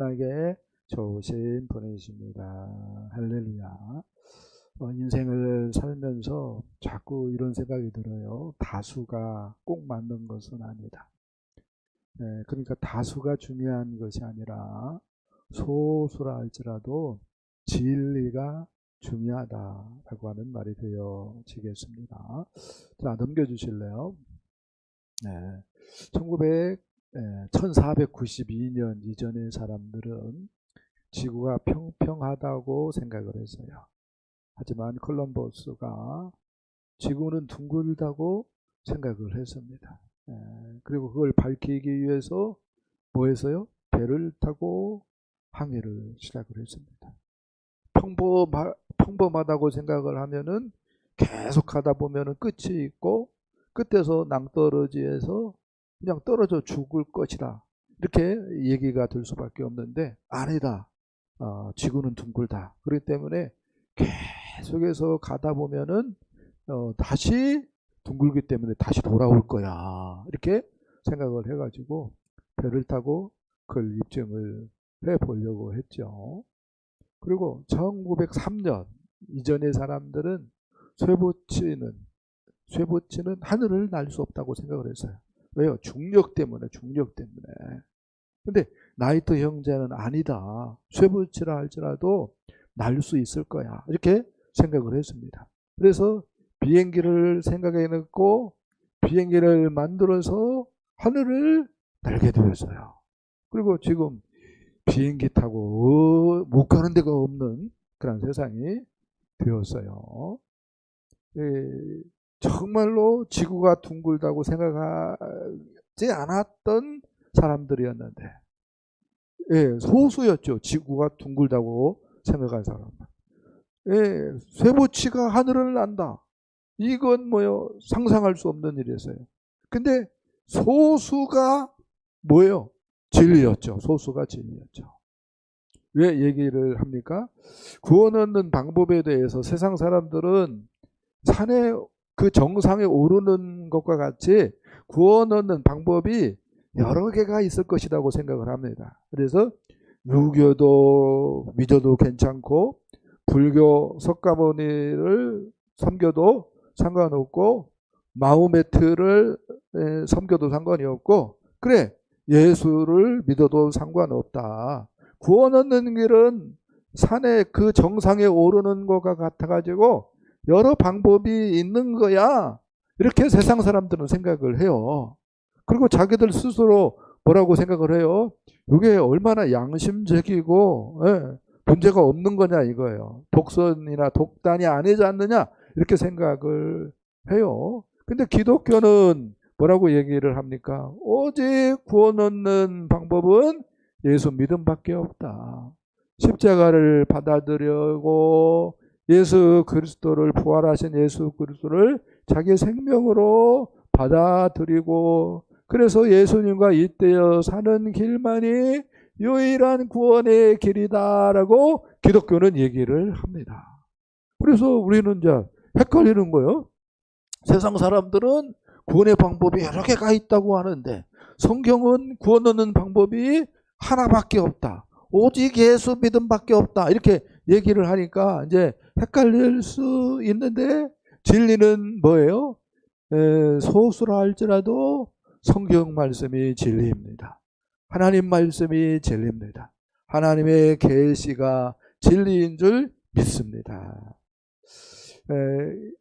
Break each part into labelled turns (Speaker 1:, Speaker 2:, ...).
Speaker 1: 나에게 좋으신 분이십니다. 할렐루야. 인생을 살면서 자꾸 이런 생각이 들어요. 다수가 꼭 맞는 것은 아니다. 그러니까 다수가 중요한 것이 아니라 소수라 할지라도 진리가 중요하다라고 하는 말이 되어지겠습니다. 자, 넘겨주실래요? 네. 1492년 이전의 사람들은 지구가 평평하다고 생각을 했어요. 하지만 콜럼버스가 지구는 둥글다고 생각을 했습니다. 그리고 그걸 밝히기 위해서 뭐 했어요? 배를 타고 항해를 시작을 했습니다. 평범하다고 생각을 하면은 계속 하다 보면은 끝이 있고 끝에서 낭떠러지에서 그냥 떨어져 죽을 것이다. 이렇게 얘기가 될 수밖에 없는데 아니다. 지구는 둥글다. 그렇기 때문에 계속해서 가다 보면은 다시 둥글기 때문에 다시 돌아올 거야. 이렇게 생각을 해가지고 배를 타고 그걸 입증을 해보려고 했죠. 그리고 1903년 이전의 사람들은 쇠붙이는 하늘을 날 수 없다고 생각을 했어요. 왜요? 중력 때문에. 근데 나이트 형제는 아니다. 쇠붙이라 할지라도 날 수 있을 거야. 이렇게 생각을 했습니다. 그래서 비행기를 생각해 놓고 비행기를 만들어서 하늘을 날게 되었어요. 그리고 지금 비행기 타고 못 가는 데가 없는 그런 세상이 되었어요. 정말로 지구가 둥글다고 생각하지 않았던 사람들이었는데 소수였죠. 지구가 둥글다고 생각한 사람. 쇠붙이가 하늘을 난다. 이건 뭐요? 상상할 수 없는 일이었어요. 근데 소수가 뭐예요? 진리였죠. 소수가 진리였죠. 왜 얘기를 합니까? 구원 얻는 방법에 대해서 세상 사람들은 산에 그 정상에 오르는 것과 같이 구원 얻는 방법이 여러 개가 있을 것이라고 생각을 합니다. 그래서 유교도 믿어도 괜찮고 불교 석가모니를 섬겨도 상관없고 마호메트를 섬겨도 상관이 없고 그래 예수를 믿어도 상관없다. 구원 얻는 길은 산에 그 정상에 오르는 것과 같아가지고 여러 방법이 있는 거야. 이렇게 세상 사람들은 생각을 해요. 그리고 자기들 스스로 뭐라고 생각을 해요? 이게 얼마나 양심적이고 문제가 없는 거냐 이거예요. 독선이나 독단이 아니지 않느냐 이렇게 생각을 해요. 근데 기독교는 뭐라고 얘기를 합니까? 오직 구원 얻는 방법은 예수 믿음밖에 없다. 십자가를 받아들이고 예수 그리스도를 부활하신 예수 그리스도를 자기 생명으로 받아들이고 그래서 예수님과 잇대어 사는 길만이 유일한 구원의 길이다라고 기독교는 얘기를 합니다. 그래서 우리는 이제 헷갈리는 거예요. 세상 사람들은 구원의 방법이 여러 개가 있다고 하는데 성경은 구원 얻는 방법이 하나밖에 없다. 오직 예수 믿음밖에 없다. 이렇게 얘기를 하니까 이제 헷갈릴 수 있는데 진리는 뭐예요? 소수라 할지라도 성경 말씀이 진리입니다. 하나님 말씀이 진리입니다. 하나님의 계시가 진리인 줄 믿습니다.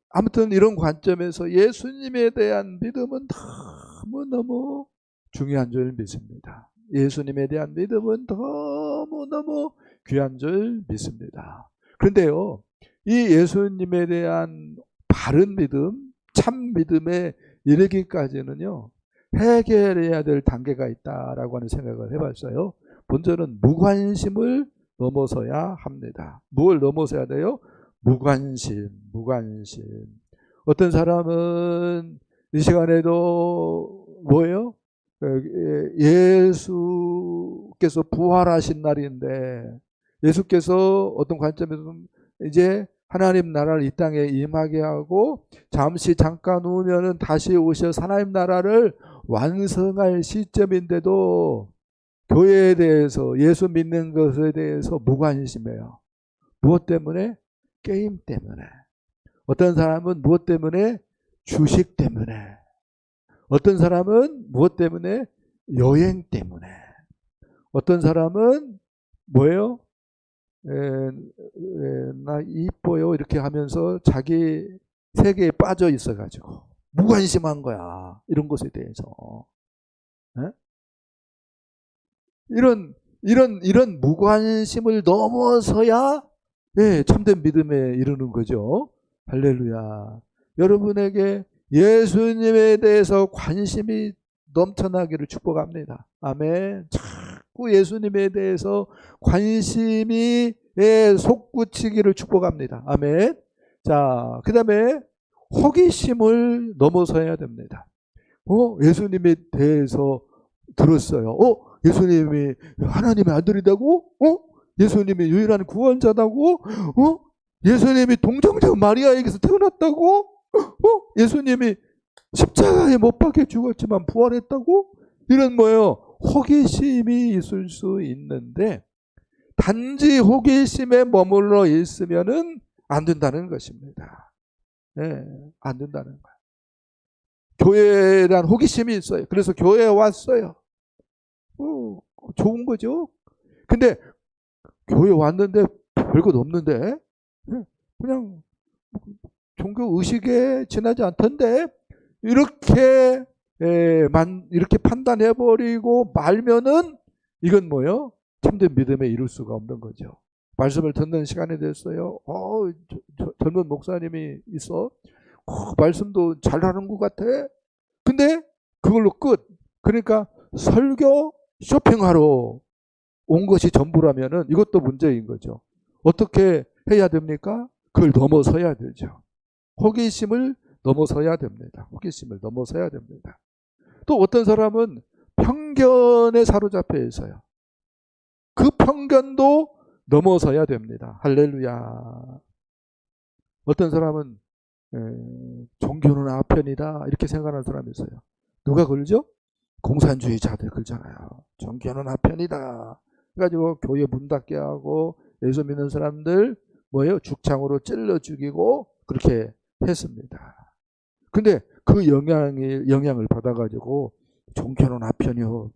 Speaker 1: 아무튼 이런 관점에서 예수님에 대한 믿음은 너무너무 중요한 줄 믿습니다. 예수님에 대한 믿음은 너무너무 귀한 줄 믿습니다. 그런데요, 이 예수님에 대한 바른 믿음, 참 믿음에 이르기까지는요, 해결해야 될 단계가 있다라고 하는 생각을 해봤어요. 먼저는 무관심을 넘어서야 합니다. 뭘 넘어서야 돼요? 무관심. 어떤 사람은 이 시간에도 뭐예요? 예수께서 부활하신 날인데 예수께서 어떤 관점에서 이제 하나님 나라를 이 땅에 임하게 하고 잠깐 후면은 다시 오셔서 하나님 나라를 완성할 시점인데도 교회에 대해서, 예수 믿는 것에 대해서 무관심해요. 무엇 때문에? 게임 때문에. 어떤 사람은 무엇 때문에? 주식 때문에. 어떤 사람은 무엇 때문에? 여행 때문에. 어떤 사람은 뭐예요? 나 이뻐요 이렇게 하면서 자기 세계에 빠져 있어가지고 무관심한 거야. 이런 것에 대해서. 네? 이런 무관심을 넘어서야 참된 믿음에 이르는 거죠. 할렐루야. 여러분에게 예수님에 대해서 관심이 넘쳐나기를 축복합니다. 아멘. 자꾸 예수님에 대해서 관심이 솟구치기를 축복합니다. 아멘. 자, 그 다음에 호기심을 넘어서야 됩니다. 예수님에 대해서 들었어요. 예수님이 하나님의 아들이라고? 예수님이 유일한 구원자다고? 예수님이 동정녀 마리아에게서 태어났다고? 예수님이 십자가에 못 박혀 죽었지만 부활했다고? 이런 뭐예요? 호기심이 있을 수 있는데 단지 호기심에 머물러 있으면은 안 된다는 것입니다. 네, 안 된다는 거예요. 교회에 대한 호기심이 있어요. 그래서 교회에 왔어요. 좋은 거죠. 근데 교회 왔는데 별것 없는데 그냥 종교 의식에 지나지 않던데 이렇게 이렇게 판단해버리고 말면은 이건 뭐예요? 참된 믿음에 이룰 수가 없는 거죠. 말씀을 듣는 시간이 됐어요. 젊은 목사님이 있어. 말씀도 잘하는 것 같아. 근데 그걸로 끝. 그러니까 설교 쇼핑하러 온 것이 전부라면은 이것도 문제인 거죠. 어떻게 해야 됩니까? 그걸 넘어서야 되죠. 호기심을 넘어서야 됩니다. 호기심을 넘어서야 됩니다. 또 어떤 사람은 편견에 사로잡혀 있어요. 그 편견도 넘어서야 됩니다. 할렐루야. 어떤 사람은 종교는 아편이다 이렇게 생각하는 사람이 있어요. 누가 그러죠? 공산주의자들 그러잖아요. 종교는 아편이다. 그래가지고 교회 문 닫게 하고 예수 믿는 사람들 뭐예요? 죽창으로 찔러 죽이고 그렇게 했습니다. 근데 그 영향을 받아가지고 종교는 아편이요.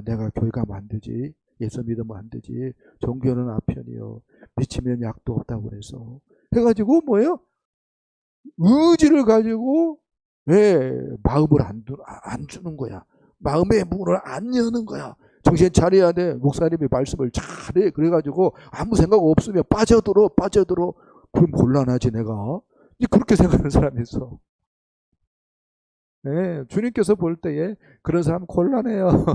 Speaker 1: 내가 교회 가면 안 되지. 예수 믿으면 안 되지. 종교는 아편이요. 미치면 약도 없다고 그래서. 해가지고 뭐예요? 의지를 가지고 마음을 안 주는 거야. 마음의 문을 안 여는 거야. 정신 차려야 돼. 목사님이 말씀을 잘해. 그래가지고 아무 생각 없으면 빠져들어. 그럼 곤란하지 내가. 그렇게 생각하는 사람이 있어. 주님께서 볼 때에 그런 사람 곤란해요.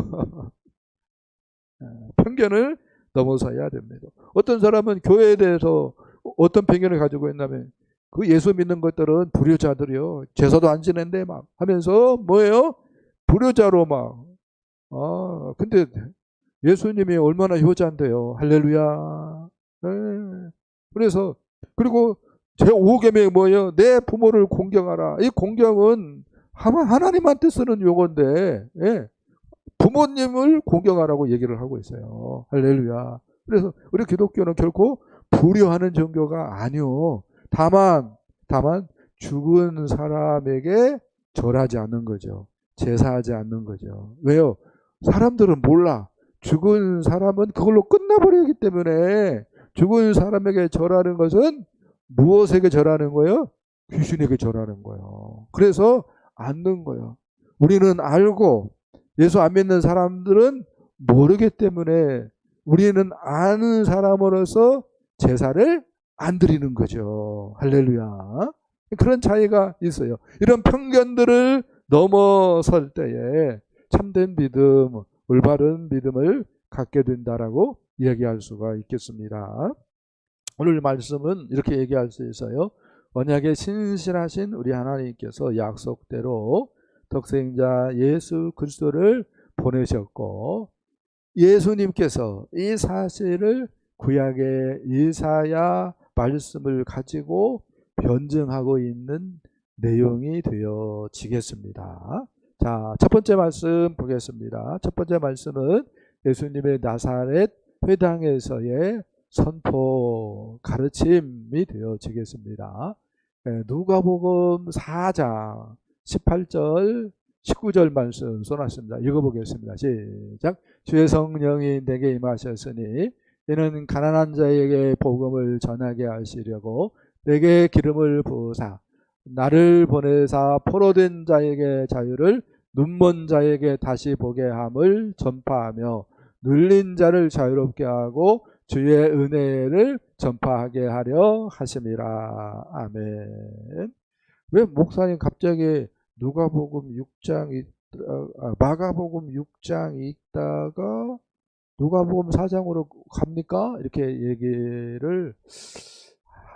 Speaker 1: 편견을 넘어서야 됩니다. 어떤 사람은 교회에 대해서 어떤 편견을 가지고 있냐면 그 예수 믿는 것들은 불효자들이요. 제사도 안 지낸대 막 하면서 뭐예요? 불효자로 막. 근데 예수님이 얼마나 효자인데요. 할렐루야. 그래서 그리고 제5계명이 뭐예요? 내 부모를 공경하라. 이 공경은 하나님한테 쓰는 용어인데 부모님을 공경하라고 얘기를 하고 있어요. 할렐루야. 그래서 우리 기독교는 결코 불효하는 종교가 아니요. 다만 죽은 사람에게 절하지 않는 거죠. 제사하지 않는 거죠. 왜요? 사람들은 몰라. 죽은 사람은 그걸로 끝나버리기 때문에 죽은 사람에게 절하는 것은 무엇에게 절하는 거예요? 귀신에게 절하는 거예요. 그래서 않는 거예요. 우리는 알고 예수 안 믿는 사람들은 모르기 때문에 우리는 아는 사람으로서 제사를 안 드리는 거죠. 할렐루야. 그런 차이가 있어요. 이런 편견들을 넘어설 때에 참된 믿음, 올바른 믿음을 갖게 된다라고 얘기할 수가 있겠습니다. 오늘 말씀은 이렇게 얘기할 수 있어요. 언약에 신실하신 우리 하나님께서 약속대로 독생자 예수 그리스도를 보내셨고 예수님께서 이 사실을 구약의 이사야 말씀을 가지고 변증하고 있는 내용이 되어지겠습니다. 자, 첫 번째 말씀 보겠습니다. 첫 번째 말씀은 예수님의 나사렛 회당에서의 선포 가르침이 되어지겠습니다. 누가복음 4장 18절 19절 말씀 써놨습니다. 읽어보겠습니다. 시작. 주의 성령이 내게 임하셨으니 이는 가난한 자에게 복음을 전하게 하시려고 내게 기름을 부으사 나를 보내사 포로된 자에게 자유를 눈먼 자에게 다시 보게 함을 전파하며 눌린 자를 자유롭게 하고 주의 은혜를 전파하게 하려 하심이라. 아멘. 왜 목사님 갑자기 누가복음 6장 마가복음 6장 읽다가 누가복음 4장으로 갑니까? 이렇게 얘기를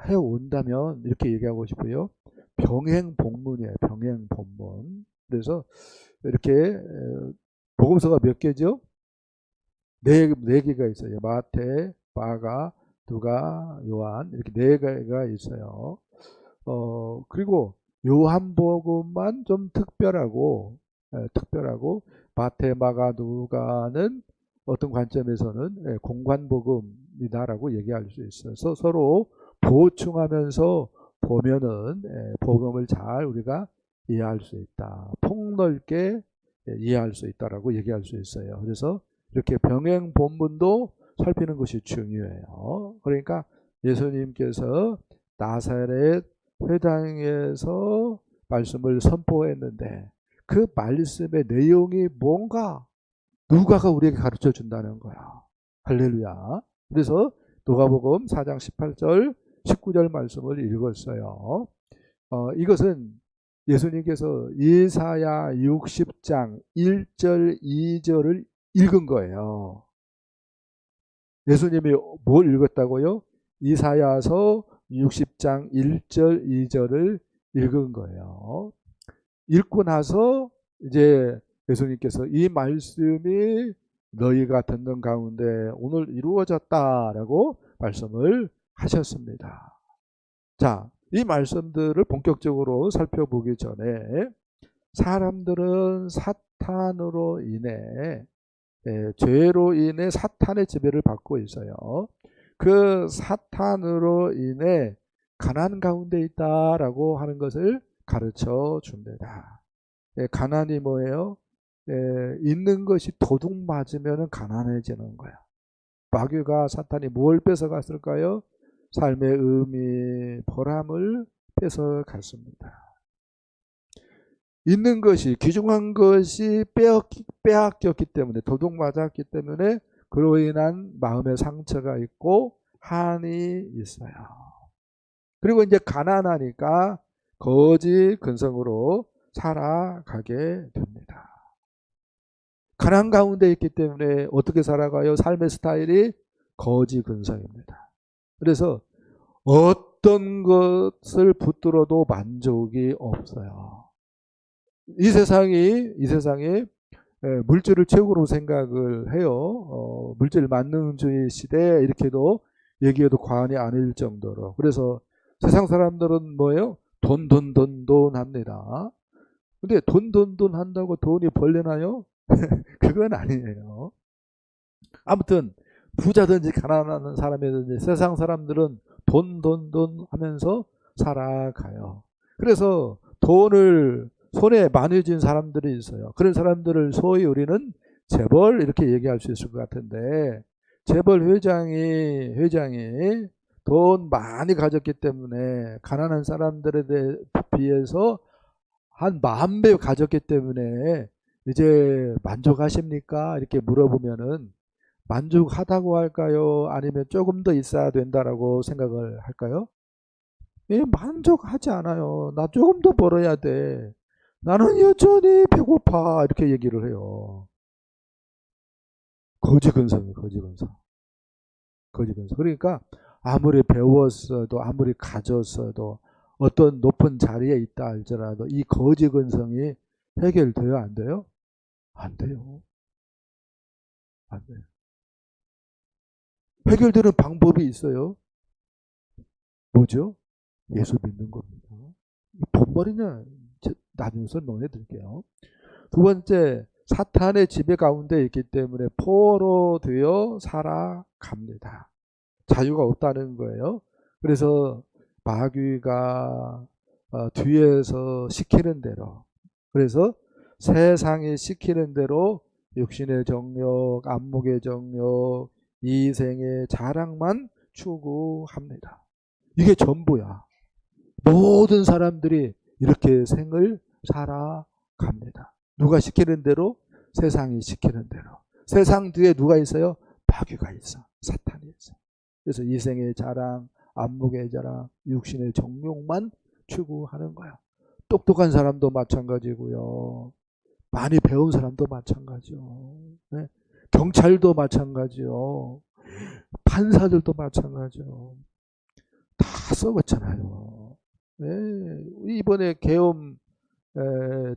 Speaker 1: 해온다면 이렇게 얘기하고 싶어요. 병행본문이에요. 병행본문. 그래서 이렇게 복음서가 몇 개죠? 네 개가 있어요. 마태, 마가, 누가, 요한 이렇게 네 개가 있어요. 그리고 요한복음만 좀 특별하고 마태, 마가, 누가는 어떤 관점에서는 공관복음이다라고 얘기할 수 있어서 서로 보충하면서 보면은 복음을 잘 우리가 이해할 수 있다. 폭넓게 이해할 수 있다라고 얘기할 수 있어요. 그래서 이렇게 병행 본문도 살피는 것이 중요해요. 그러니까 예수님께서 나사렛 회당에서 말씀을 선포했는데 그 말씀의 내용이 뭔가 누가가 우리에게 가르쳐 준다는 거야. 할렐루야. 그래서 누가복음 4장 18절 19절 말씀을 읽었어요. 이것은 예수님께서 이사야 60장 1절 2절을 읽은 거예요. 예수님이 뭘 읽었다고요? 이사야서 60장 1절 2절을 읽은 거예요. 읽고 나서 이제 예수님께서 이 말씀이 너희가 듣는 가운데 오늘 이루어졌다라고 말씀을 하셨습니다. 자, 이 말씀들을 본격적으로 살펴보기 전에 사람들은 사탄으로 인해 죄로 인해 사탄의 지배를 받고 있어요. 그 사탄으로 인해 가난 가운데 있다라고 하는 것을 가르쳐 줍니다. 가난이 뭐예요? 있는 것이 도둑 맞으면 가난해지는 거야. 마귀가 사탄이 뭘 뺏어갔을까요? 삶의 의미, 보람을 뺏어갔습니다. 있는 것이, 귀중한 것이 빼앗겼기 때문에, 도둑 맞았기 때문에 그로 인한 마음의 상처가 있고 한이 있어요. 그리고 이제 가난하니까 거지 근성으로 살아가게 됩니다. 가난 가운데 있기 때문에 어떻게 살아가요? 삶의 스타일이 거지 근성입니다. 그래서 어떤 것을 붙들어도 만족이 없어요. 이 세상이 물질을 최고로 생각을 해요. 물질 만능주의 시대 이렇게도 얘기해도 과언이 아닐 정도로. 그래서 세상 사람들은 뭐예요? 돈 합니다. 근데 돈 한다고 돈이 벌려나요? 그건 아니에요. 아무튼 부자든지 가난한 사람이든지 세상 사람들은 돈 하면서 살아가요. 그래서 돈을 손에 많이 쥔 사람들이 있어요. 그런 사람들을 소위 우리는 재벌 이렇게 얘기할 수 있을 것 같은데, 재벌 회장이 돈 많이 가졌기 때문에 가난한 사람들에 비해서 한 10,000배 가졌기 때문에 이제 만족하십니까? 이렇게 물어보면은 만족하다고 할까요? 아니면 조금 더 있어야 된다라고 생각을 할까요? 만족하지 않아요. 나 조금 더 벌어야 돼. 나는 여전히 배고파. 이렇게 얘기를 해요. 거지 근성이에요. 거지 근성. 그러니까 아무리 배웠어도 아무리 가졌어도 어떤 높은 자리에 있다 할지라도 이 거지 근성이 해결돼요? 안 돼요? 안 돼요. 안 돼요. 해결되는 방법이 있어요. 뭐죠? 예수 믿는 겁니다. 본머리냐? 나중에 설명해 드릴게요. 두 번째, 사탄의 지배 가운데 있기 때문에 포로되어 살아갑니다. 자유가 없다는 거예요. 그래서 마귀가 뒤에서 시키는 대로, 그래서 세상이 시키는 대로 육신의 정욕, 안목의 정욕, 이생의 자랑만 추구합니다. 이게 전부야. 모든 사람들이 이렇게 생을 살아갑니다. 누가 시키는 대로? 세상이 시키는 대로. 세상 뒤에 누가 있어요? 마귀가 있어. 사탄이 있어. 그래서 이생의 자랑, 안목의 자랑, 육신의 정욕만 추구하는 거야. 똑똑한 사람도 마찬가지고요. 많이 배운 사람도 마찬가지요. 네? 경찰도 마찬가지요. 판사들도 마찬가지요. 다 썩었잖아요. 네? 이번에 계엄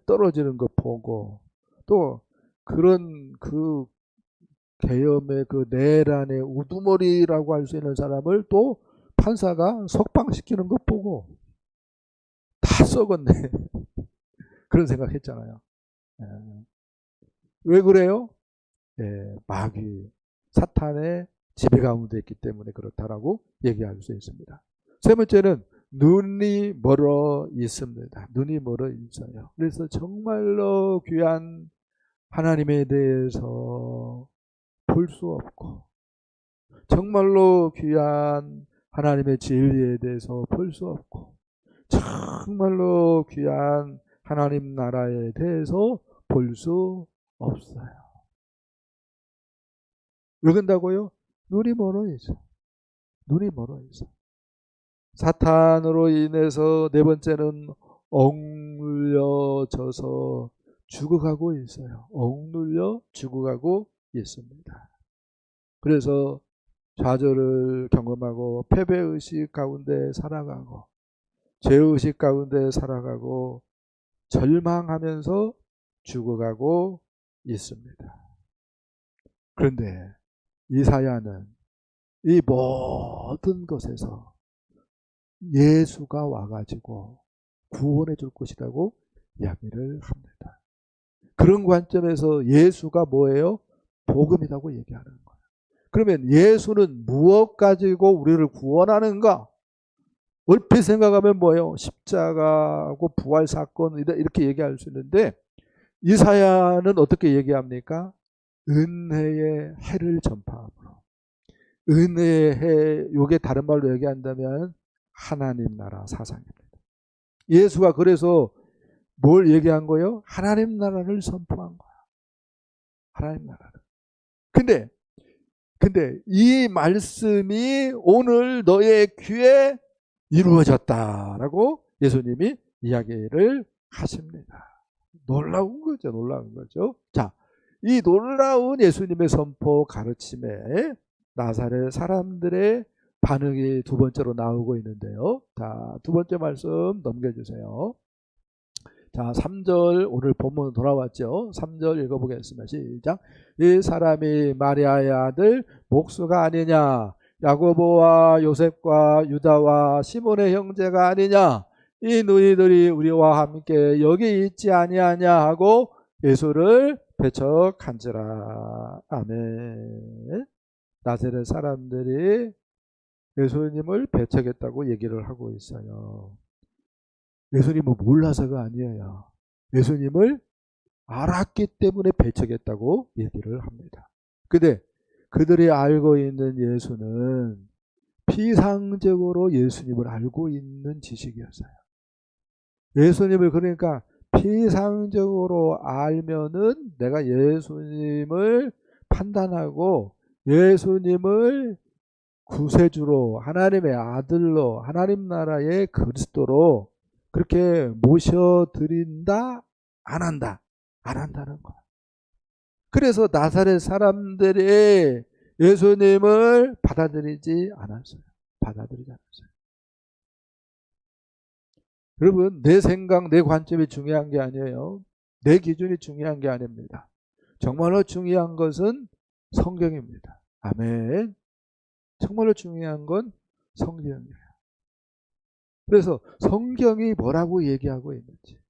Speaker 1: 떨어지는 거 보고 또 그런 그 계엄의 그 내란의 우두머리라고 할 수 있는 사람을 또 판사가 석방시키는 것 보고 다 썩었네. 그런 생각했잖아요. 왜 그래요? 마귀, 사탄의 지배 가운데 있기 때문에 그렇다라고 얘기할 수 있습니다. 세 번째는 눈이 멀어 있습니다. 눈이 멀어 있어요. 그래서 정말로 귀한 하나님에 대해서 볼 수 없고, 정말로 귀한 하나님의 진리에 대해서 볼 수 없고, 정말로 귀한 하나님 나라에 대해서 볼 수 없어요. 왜 그런다고요? 눈이 멀어 있어. 눈이 멀어 있어. 사탄으로 인해서 네 번째는 억눌려져서 죽어가고 있어요. 억눌려 죽어가고 있습니다. 그래서 좌절을 경험하고 패배의식 가운데 살아가고 죄의식 가운데 살아가고 절망하면서 죽어가고 있습니다. 그런데 이사야는 이 모든 것에서 예수가 와가지고 구원해 줄 것이라고 이야기를 합니다. 그런 관점에서 예수가 뭐예요? 복음이라고 얘기하는 거예요. 그러면 예수는 무엇 가지고 우리를 구원하는가? 얼핏 생각하면 뭐예요? 십자가하고 부활 사건 이렇게 얘기할 수 있는데 이사야는 어떻게 얘기합니까? 은혜의 해를 전파함으로. 은혜의 해, 이게 다른 말로 얘기한다면 하나님 나라 사상입니다. 예수가 그래서 뭘 얘기한 거예요? 하나님 나라를 선포한 거야. 하나님 나라를. 근데 이 말씀이 오늘 너의 귀에 이루어졌다라고 예수님이 이야기를 하십니다. 놀라운 거죠. 놀라운 거죠. 자, 이 놀라운 예수님의 선포 가르침에 나사렛 사람들의 반응이 두 번째로 나오고 있는데요. 자, 두 번째 말씀 넘겨주세요. 자, 3절 오늘 본문 돌아왔죠. 3절 읽어보겠습니다. 시작. 이 사람이 마리아의 아들 목수가 아니냐? 야고보와 요셉과 유다와 시몬의 형제가 아니냐? 이 너희들이 우리와 함께 여기 있지 아니하냐 하고 예수를 배척한지라. 아멘. 나사렛 사람들이 예수님을 배척했다고 얘기를 하고 있어요. 예수님을 몰라서가 아니에요. 예수님을 알았기 때문에 배척했다고 얘기를 합니다. 근데 그들이 알고 있는 예수는 피상적으로 예수님을 알고 있는 지식이었어요. 예수님을 그러니까 피상적으로 알면은 내가 예수님을 판단하고 예수님을 구세주로 하나님의 아들로 하나님 나라의 그리스도로 그렇게 모셔드린다 안 한다 안 한다는 거야. 그래서 나사렛 사람들이 예수님을 받아들이지 않았어요. 받아들이지 않았어요. 여러분, 내 생각, 내 관점이 중요한 게 아니에요. 내 기준이 중요한 게 아닙니다. 정말로 중요한 것은 성경입니다. 아멘. 정말로 중요한 건 성경이에요. 그래서 성경이 뭐라고 얘기하고 있는지,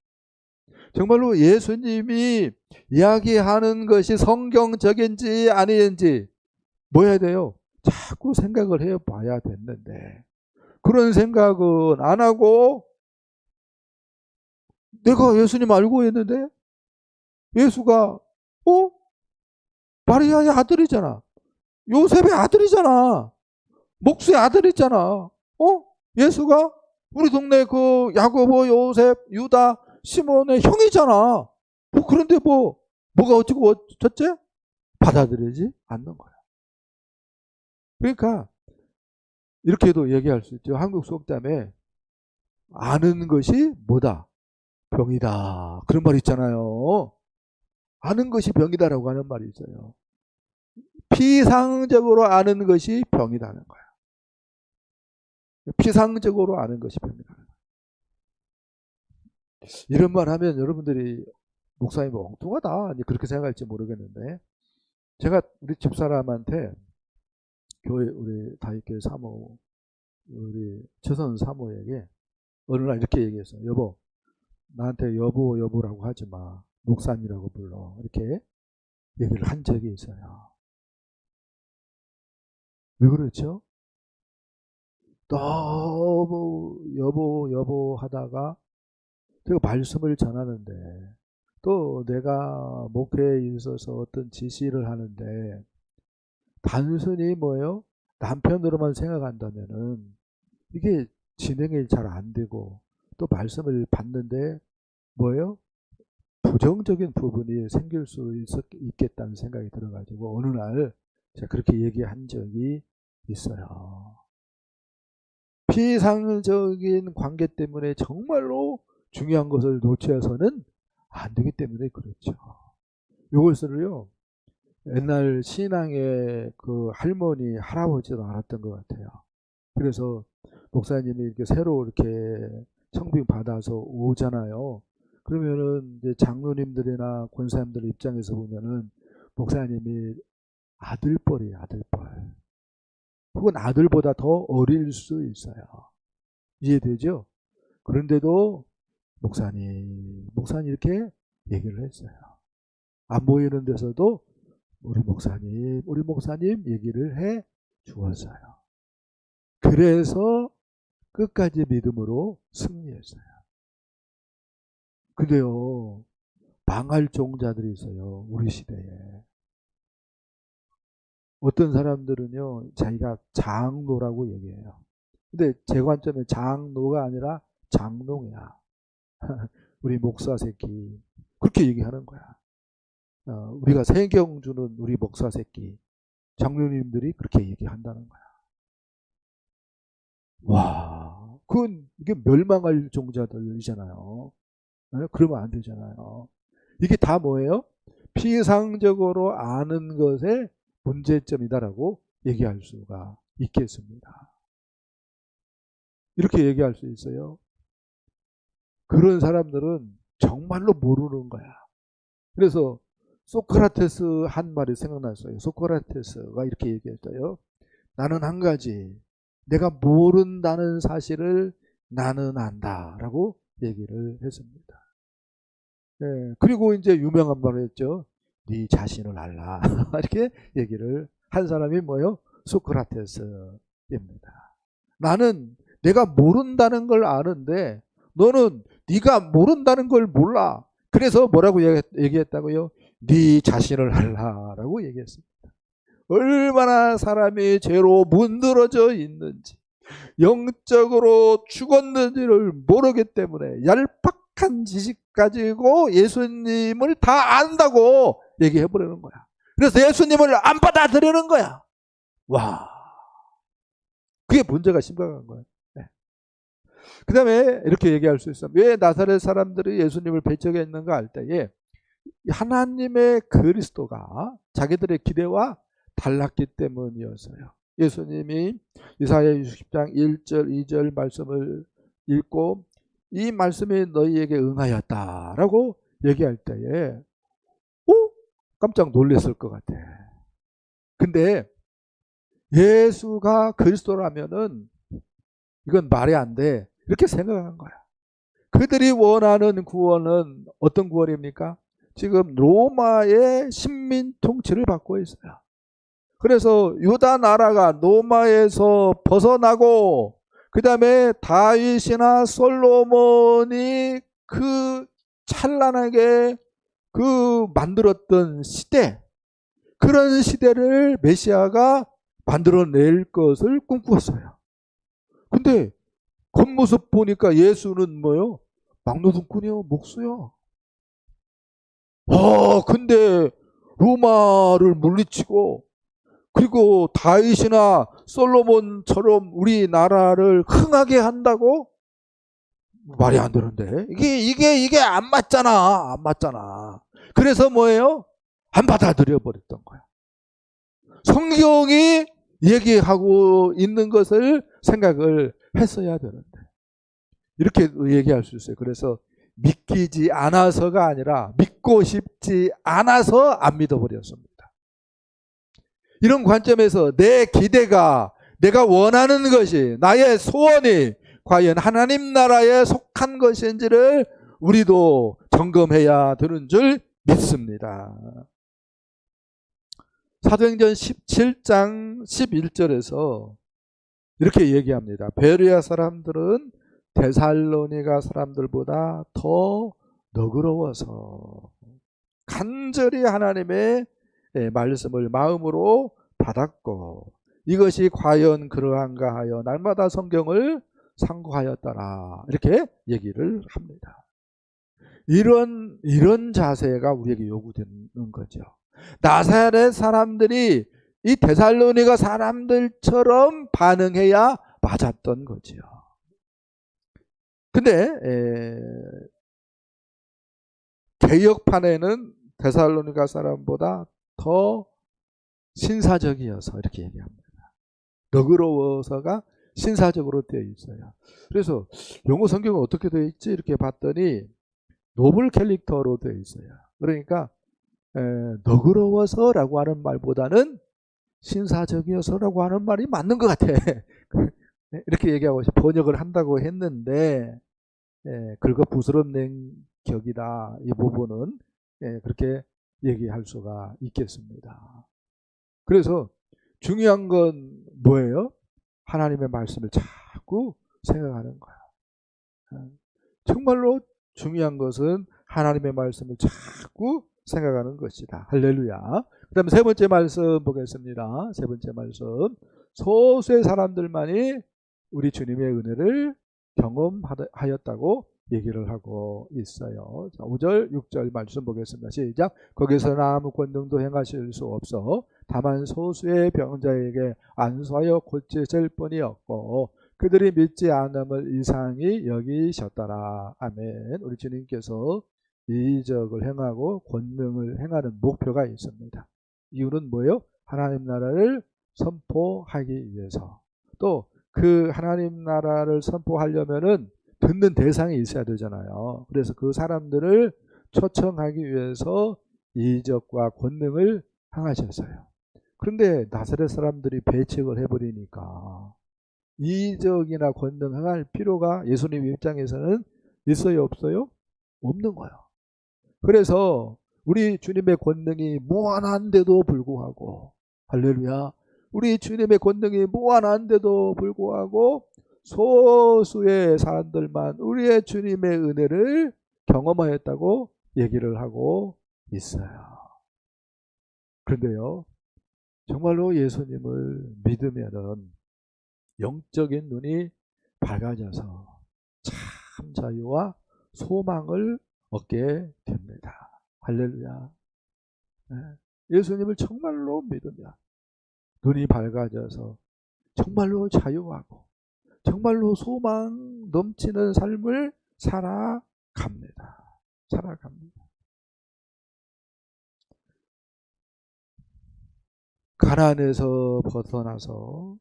Speaker 1: 정말로 예수님이 이야기하는 것이 성경적인지 아닌지 뭐 해야 돼요? 자꾸 생각을 해봐야 됐는데 그런 생각은 안 하고 내가 예수님 알고 있는데 예수가 마리아의 아들이잖아. 요셉의 아들이잖아. 목수의 아들이잖아. 예수가 우리 동네 그 야고보, 요셉, 유다, 시몬의 형이잖아. 그런데 뭐가 어쩌고 어쩌지? 받아들이지 않는 거야. 그러니까 이렇게도 얘기할 수 있죠. 한국 속담에 아는 것이 뭐다? 병이다. 그런 말 있잖아요. 아는 것이 병이다라고 하는 말이 있어요. 피상적으로 아는 것이 병이라는 거야. 피상적으로 아는 것이 병이라는 거야. 이런 말 하면 여러분들이 목사님이 엉뚱하다 그렇게 생각할지 모르겠는데 제가 우리 집사람한테 교회 우리 다윗교회 사모 우리 최선 사모에게 어느 날 이렇게 얘기했어요. 여보 나한테 여보라고 하지 마. 목사님이라고 불러. 이렇게 얘기를 한 적이 있어요. 왜 그렇죠? 너무 여보 하다가 제가 말씀을 전하는데 또 내가 목회에 있어서 어떤 지시를 하는데 단순히 뭐예요? 남편으로만 생각한다면은 이게 진행이 잘 안 되고 또 말씀을 받는데 뭐예요? 부정적인 부분이 생길 수 있겠다는 생각이 들어가지고 어느 날 제가 그렇게 얘기한 적이 있어요. 피상적인 관계 때문에 정말로 중요한 것을 놓쳐서는 안 되기 때문에 그렇죠. 이것을요 옛날 신앙의 그 할머니 할아버지도 알았던 것 같아요. 그래서 목사님이 이렇게 새로 이렇게 청빙 받아서 오잖아요. 그러면은 이제 장로님들이나 권사님들 입장에서 보면은 목사님이 아들뻘이에요, 아들뻘. 혹은 아들보다 더 어릴 수 있어요. 이해되죠? 그런데도 목사님 이렇게 얘기를 했어요. 안 보이는 데서도 우리 목사님 얘기를 해 주었어요. 그래서 끝까지 믿음으로 승리했어요. 근데요, 망할 종자들이 있어요. 우리 시대에. 어떤 사람들은요, 자기가 장로라고 얘기해요. 근데 제 관점에 장로가 아니라 장롱이야. 우리 목사 새끼. 그렇게 얘기하는 거야. 우리가 세경 주는 우리 목사 새끼. 장로님들이 그렇게 얘기한다는 거야. 와, 이게 멸망할 종자들이잖아요. 그러면 안 되잖아요. 이게 다 뭐예요? 피상적으로 아는 것의 문제점이다라고 얘기할 수가 있겠습니다. 이렇게 얘기할 수 있어요. 그런 사람들은 정말로 모르는 거야. 그래서 소크라테스 한 말이 생각났어요. 소크라테스가 이렇게 얘기했어요. 나는 한 가지, 내가 모른다는 사실을 나는 안다라고 얘기를 했습니다. 예, 그리고 이제 유명한 말을 했죠. 네 자신을 알라. 이렇게 얘기를 한 사람이 뭐예요? 소크라테스입니다. 나는 내가 모른다는 걸 아는데 너는 네가 모른다는 걸 몰라. 그래서 뭐라고 얘기했다고요? 네 자신을 알라라고 얘기했습니다. 얼마나 사람이 죄로 문드러져 있는지 영적으로 죽었는지를 모르기 때문에 얄팍한 지식 가지고 예수님을 다 안다고 얘기해버리는 거야. 그래서 예수님을 안 받아들이는 거야. 와, 그게 문제가 심각한 거예요. 네. 그 다음에 이렇게 얘기할 수 있어요. 왜 나사렛 사람들이 예수님을 배척했는가 할 때에 하나님의 그리스도가 자기들의 기대와 달랐기 때문이었어요. 예수님이 이사야 60장 1절 2절 말씀을 읽고 이 말씀이 너희에게 응하였다라고 얘기할 때에 깜짝 놀랐을 것 같아. 근데 예수가 그리스도라면은 이건 말이 안 돼. 이렇게 생각한 거야. 그들이 원하는 구원은 어떤 구원입니까? 지금 로마의 식민 통치를 받고 있어요. 그래서 유다 나라가 로마에서 벗어나고 그 다음에 다윗이나 솔로몬이 그 찬란하게 그 만들었던 시대, 그런 시대를 메시아가 만들어낼 것을 꿈꾸었어요. 근데 겉모습 보니까 예수는 뭐요? 막노동꾼이요, 목수요. 근데 로마를 물리치고 그리고 다윗이나 솔로몬처럼 우리나라를 흥하게 한다고? 말이 안 되는데. 이게 안 맞잖아. 안 맞잖아. 그래서 뭐예요? 안 받아들여 버렸던 거야. 성경이 얘기하고 있는 것을 생각을 했어야 되는데. 이렇게 얘기할 수 있어요. 그래서 믿기지 않아서가 아니라 믿고 싶지 않아서 안 믿어버렸습니다. 이런 관점에서 내 기대가, 내가 원하는 것이, 나의 소원이 과연 하나님 나라에 속한 것인지를 우리도 점검해야 되는 줄 믿습니다. 사도행전 17장 11절에서 이렇게 얘기합니다. 베레아 사람들은 데살로니가 사람들보다 더 너그러워서 간절히 하나님의 말씀을 마음으로 받았고 이것이 과연 그러한가 하여 날마다 성경을 상고하였더라. 이렇게 얘기를 합니다. 이런 자세가 우리에게 요구되는 거죠. 나사렛 사람들이 이 데살로니가 사람들처럼 반응해야 맞았던 거죠. 근데 개역판에는 데살로니가 사람보다 더 신사적이어서 이렇게 얘기합니다. 너그러워서가 신사적으로 되어 있어요. 그래서 영어 성경은 어떻게 되어 있지? 이렇게 봤더니 노블 캐릭터로 되어 있어요. 그러니까 너그러워서라고 하는 말보다는 신사적이어서라고 하는 말이 맞는 것 같아. 이렇게 얘기하고 번역을 한다고 했는데 긁어부스럼낸 격이다. 이 부분은 그렇게 얘기할 수가 있겠습니다. 그래서 중요한 건 뭐예요? 하나님의 말씀을 자꾸 생각하는 거야. 정말로 중요한 것은 하나님의 말씀을 자꾸 생각하는 것이다. 할렐루야. 그 다음에 세 번째 말씀 보겠습니다. 세 번째 말씀. 소수의 사람들만이 우리 주님의 은혜를 경험하였다고 얘기를 하고 있어요. 자, 5절, 6절 말씀 보겠습니다. 시작. 거기서는 아무 권능도 행하실 수 없어 다만 소수의 병자에게 안수하여 고치실 뿐이었고 그들이 믿지 않음을 이상히 여기셨더라. 아멘. 우리 주님께서 이적을 행하고 권능을 행하는 목표가 있습니다. 이유는 뭐예요? 하나님 나라를 선포하기 위해서. 또 그 하나님 나라를 선포하려면은 듣는 대상이 있어야 되잖아요. 그래서 그 사람들을 초청하기 위해서 이적과 권능을 행하셨어요. 그런데 나사렛 사람들이 배척을 해버리니까 이적이나 권능 행할 필요가 예수님 입장에서는 있어요, 없어요? 없는 거예요. 그래서 우리 주님의 권능이 무한한데도 불구하고, 할렐루야, 우리 주님의 권능이 무한한데도 불구하고 소수의 사람들만 우리의 주님의 은혜를 경험하였다고 얘기를 하고 있어요. 그런데요, 정말로 예수님을 믿으면은 영적인 눈이 밝아져서 참 자유와 소망을 얻게 됩니다. 할렐루야. 예수님을 정말로 믿으면 눈이 밝아져서 정말로 자유하고 정말로 소망 넘치는 삶을 살아갑니다. 가난에서 벗어나서,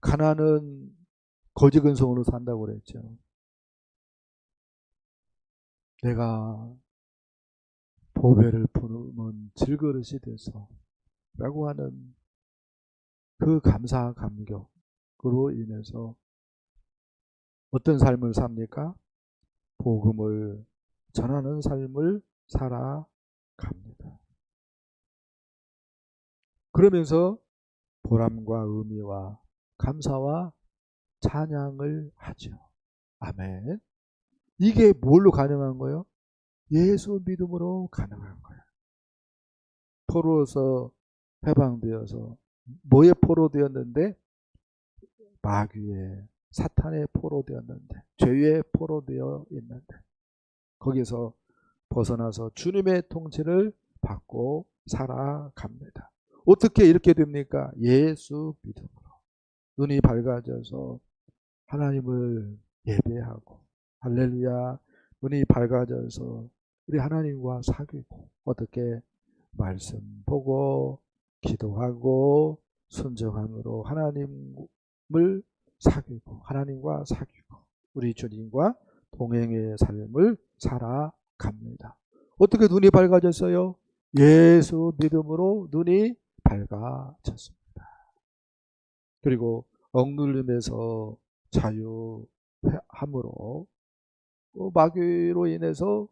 Speaker 1: 가난은 거지근성으로 산다고 그랬죠. 내가 보배를 품은 질그릇이 돼서 라고 하는 그 감사 감격으로 인해서 어떤 삶을 삽니까? 복음을 전하는 삶을 살아갑니다. 그러면서 보람과 의미와 감사와 찬양을 하죠. 아멘. 이게 뭘로 가능한 거예요? 예수 믿음으로 가능한 거예요. 포로서 해방되어서 뭐에 포로되었는데? 마귀의 사탄의 포로되었는데, 죄의 포로되어 있는데, 거기서 벗어나서 주님의 통치를 받고 살아갑니다. 어떻게 이렇게 됩니까? 예수 믿음으로. 눈이 밝아져서 하나님을 예배하고, 할렐루야, 눈이 밝아져서 우리 하나님과 사귀고, 어떻게 말씀 보고 기도하고 순종함으로 하나님을 사귀고, 하나님과 사귀고 우리 주님과 동행의 삶을 살아갑니다. 어떻게 눈이 밝아졌어요? 예수 믿음으로 눈이 밝아졌습니다. 그리고 억눌림에서 자유함으로, 마귀로 인해서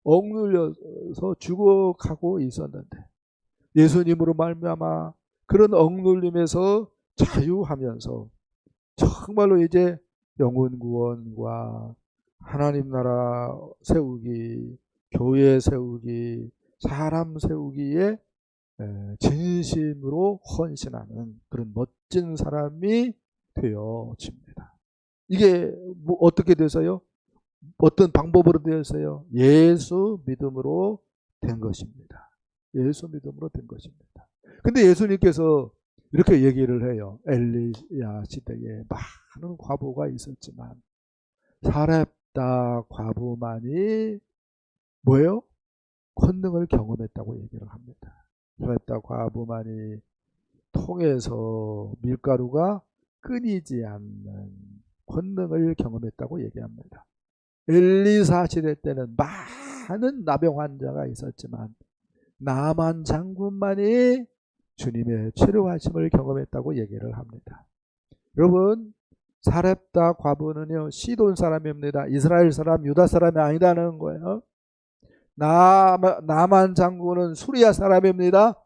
Speaker 1: 억눌려서 죽어가고 있었는데 예수님으로 말미암아 그런 억눌림에서 자유하면서 정말로 이제 영혼 구원과 하나님 나라 세우기, 교회 세우기, 사람 세우기에 진심으로 헌신하는 그런 멋진 사람이 되어집니다. 이게 뭐 어떻게 돼서요? 어떤 방법으로 되었어요? 예수 믿음으로 된 것입니다. 예수 믿음으로 된 것입니다. 근데 예수님께서 이렇게 얘기를 해요. 엘리야 시대에 많은 과부가 있었지만 사렙다 과부만이 뭐예요? 권능을 경험했다고 얘기를 합니다. 사렙다 과부만이 통에서 밀가루가 끊이지 않는 권능을 경험했다고 얘기합니다. 엘리사 시대 때는 많은 나병 환자가 있었지만 나만 장군만이 주님의 치료하심을 경험했다고 얘기를 합니다. 여러분, 사렙다 과부는요, 시돈 사람입니다. 이스라엘 사람, 유다 사람이 아니라는 거예요. 나만 장군은 수리아 사람입니다.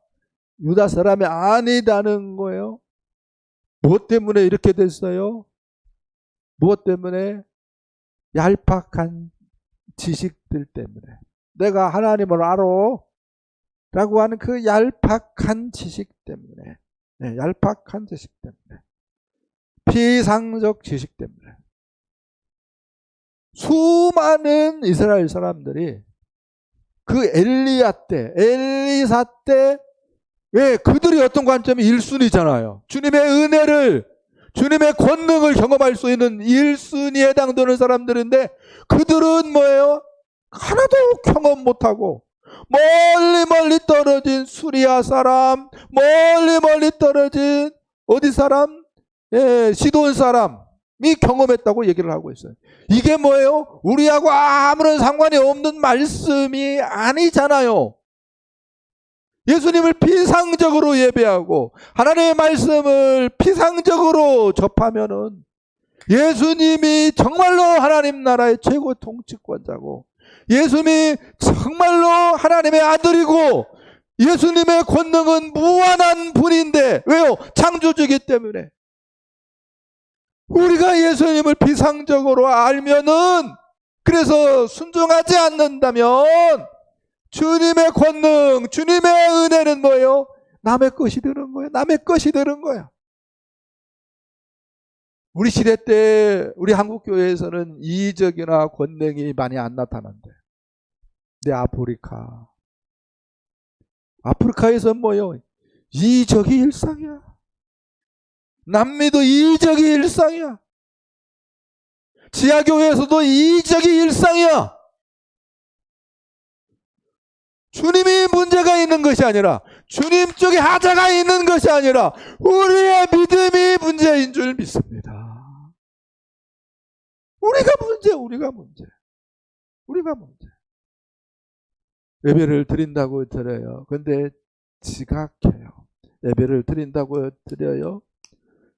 Speaker 1: 유다 사람이 아니다는 거예요. 무엇 때문에 이렇게 됐어요? 무엇 때문에? 얄팍한 지식들 때문에. 내가 하나님을 알아 라고 하는 그 얄팍한 지식 때문에, 얄팍한 지식 때문에, 피상적 지식 때문에 수많은 이스라엘 사람들이 그 엘리야 때, 엘리사 때, 왜 그들이 어떤 관점이 1순위잖아요. 주님의 은혜를, 주님의 권능을 경험할 수 있는 1순위에 해당되는 사람들인데 그들은 뭐예요? 하나도 경험 못하고 멀리 떨어진 수리아 사람, 멀리 떨어진 어디 사람? 시돈 사람이 경험했다고 얘기를 하고 있어요. 이게 뭐예요? 우리하고 아무런 상관이 없는 말씀이 아니잖아요. 예수님을 피상적으로 예배하고 하나님의 말씀을 피상적으로 접하면은 예수님이 정말로 하나님 나라의 최고 통치권자고 예수님이 정말로 하나님의 아들이고 예수님의 권능은 무한한 분인데, 왜요? 창조주이기 때문에. 우리가 예수님을 비상적으로 알면은, 그래서 순종하지 않는다면 주님의 권능, 주님의 은혜는 뭐예요? 남의 것이 되는 거예요. 남의 것이 되는 거예요. 우리 시대 때 우리 한국교회에서는 이적이나 권능이 많이 안 나타난대. 근데 아프리카에서 뭐예요? 이적이 일상이야. 남미도 이적이 일상이야. 지하교회에서도 이적이 일상이야. 주님이 문제가 있는 것이 아니라, 주님 쪽에 하자가 있는 것이 아니라 우리의 믿음이 문제인 줄 믿습니다. 우리가 문제. 예배를 드린다고 드려요. 근데 지각해요. 예배를 드린다고 드려요.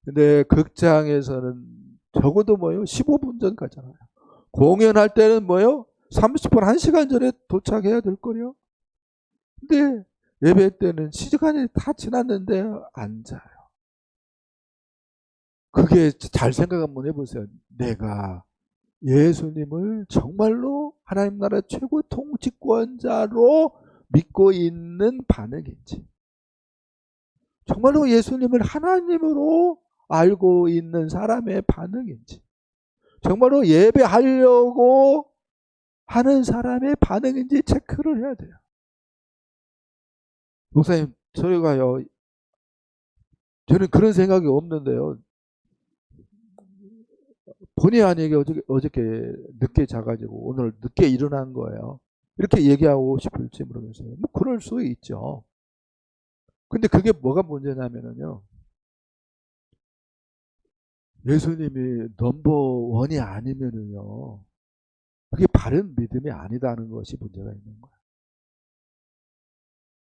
Speaker 1: 근데 극장에서는 적어도 뭐예요? 15분 전 가잖아요. 공연할 때는 뭐예요? 30분, 1시간 전에 도착해야 될 거요. 근데 예배 때는 시간이 다 지났는데 안 자요. 그게 잘 생각 한번 해보세요. 내가 예수님을 정말로 하나님 나라 최고 통치권자로 믿고 있는 반응인지, 정말로 예수님을 하나님으로 알고 있는 사람의 반응인지, 정말로 예배하려고 하는 사람의 반응인지 체크를 해야 돼요. 목사님, 저희가요, 저는 그런 생각이 없는데요. 본의 아니게 어저께 늦게 자가지고 오늘 늦게 일어난 거예요. 이렇게 얘기하고 싶을지 모르겠어요. 뭐 그럴 수 있죠. 근데 그게 뭐가 문제냐면요, 예수님이 넘버원이 아니면은요, 그게 바른 믿음이 아니다는 것이 문제가 있는 거예요.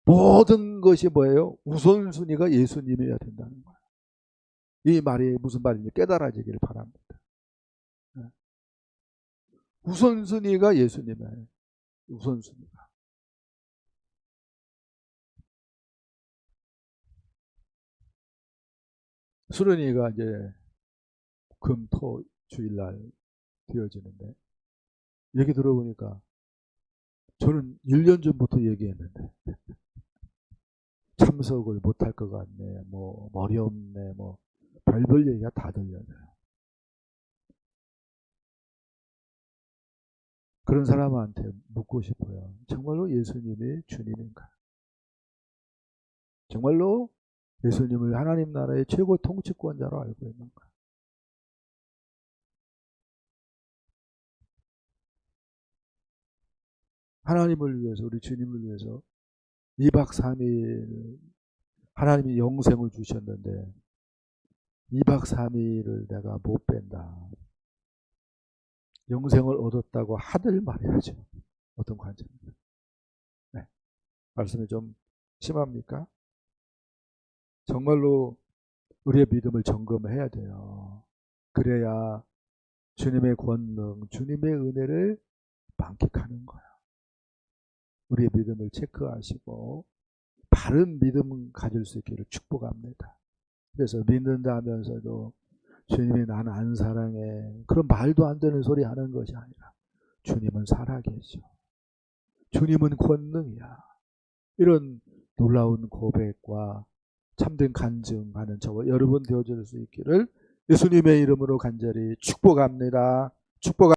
Speaker 1: 모든 것이 뭐예요? 우선순위가 예수님이어야 된다는 거예요. 이 말이 무슨 말인지 깨달아지기를 바랍니다. 우선순위가 예수님이에요. 우선순위가. 수련회가 이제 금, 토, 주일날 되어지는데, 얘기 들어보니까 저는 1년 전부터 얘기했는데 참석을 못할 것 같네, 뭐 머리 없네, 뭐 별별 얘기가 다 들려요. 그런 사람한테 묻고 싶어요. 정말로 예수님이 주님인가? 정말로 예수님을 하나님 나라의 최고 통치권자로 알고 있는가? 하나님을 위해서, 우리 주님을 위해서 2박 3일 하나님이 영생을 주셨는데 2박 3일을 내가 못 뺀다. 영생을 얻었다고 하들 말해야죠. 어떤 관점입니다. 네. 말씀이 좀 심합니까? 정말로 우리의 믿음을 점검해야 돼요. 그래야 주님의 권능, 주님의 은혜를 만끽하는 거예요. 우리의 믿음을 체크하시고 바른 믿음 가질 수 있기를 축복합니다. 그래서 믿는다 하면서도 주님이 나는 안 사랑해, 그런 말도 안 되는 소리 하는 것이 아니라 주님은 살아계셔, 주님은 권능이야, 이런 놀라운 고백과 참된 간증하는 저와 여러분 되어줄 수 있기를 예수님의 이름으로 간절히 축복합니다. 축복.